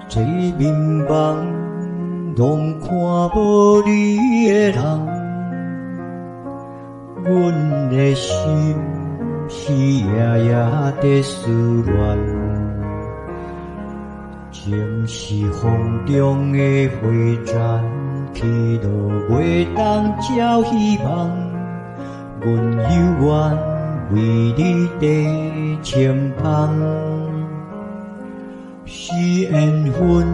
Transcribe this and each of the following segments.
做眠梦，拢看无你的人。阮的心是夜夜在思恋，情是风中的花绽，去到袂当照希望。阮犹原为你在前方，是缘分，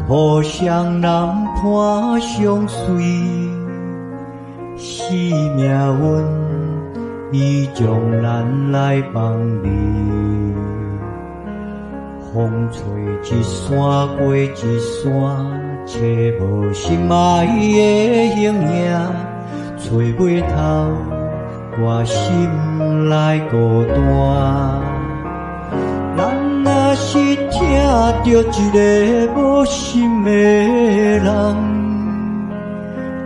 互相难伴相随。是命运，伊将咱来放离。风吹一山过一山，找无心爱的形影，找袂透我心内孤单。咱若是听着一个无心的人，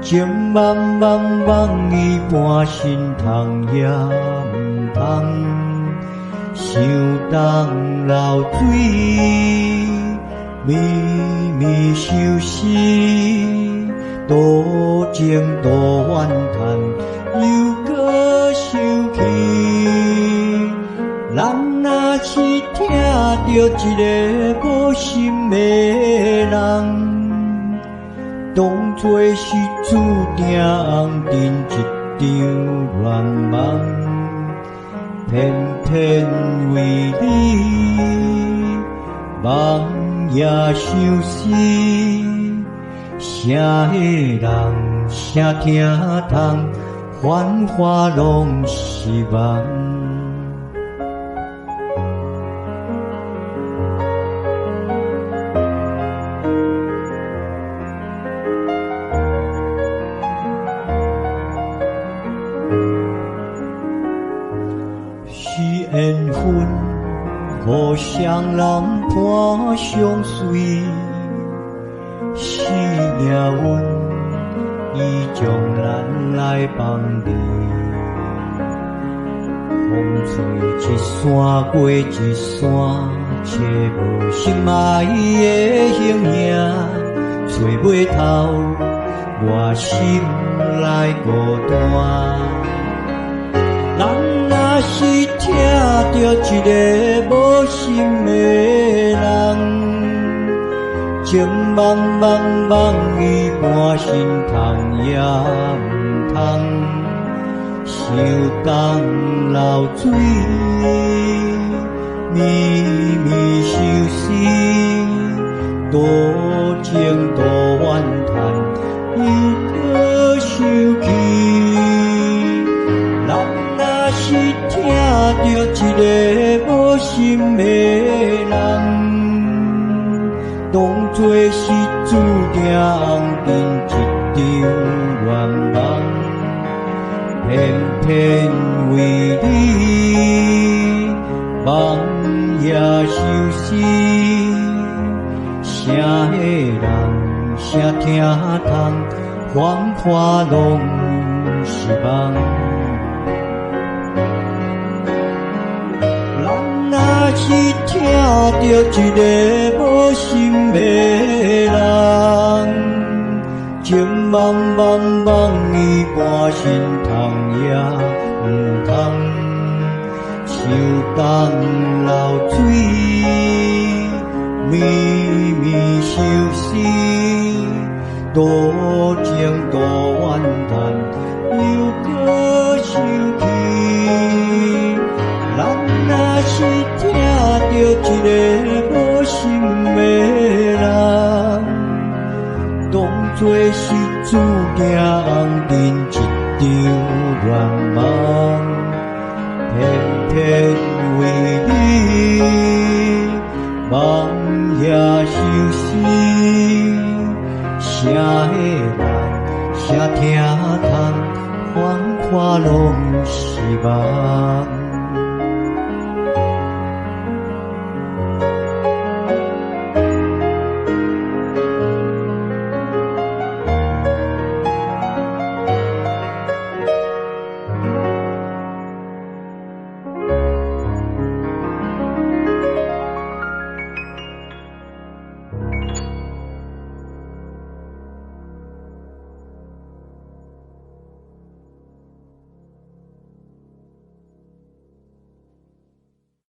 情茫茫茫，伊半心痛也毋通，想当流水，绵绵相思，多情多怨叹，又搁想起。咱若是听着一个无心的人，当作是注定红尘一场乱梦，偏偏为你梦也相思。啥个人啥听通，繁华拢是梦。是缘分，互相难伴相随。是命运，伊将咱来放离。风吹一山过一山，找无心爱的形影，找袂透我心内孤单。咱若是听着一个无心的人，情茫茫茫，伊半心痛也毋通，想当流水，绵绵相思，多情多怨叹，又搁想起。是听着一个无心的人，当作是注定红尘一场乱梦，偏偏为你梦也相思。啥个人啥听通，繁华拢是梦。若是听着一个无心的人，情茫茫茫，伊半心痛也毋通，想当流水，绵绵相思，多情多怨叹，又搁想起。咱若是听着一个无心的人，当作是注定红尘一场乱梦，偏偏为你梦也相思。啥个人啥听通，繁华拢是梦。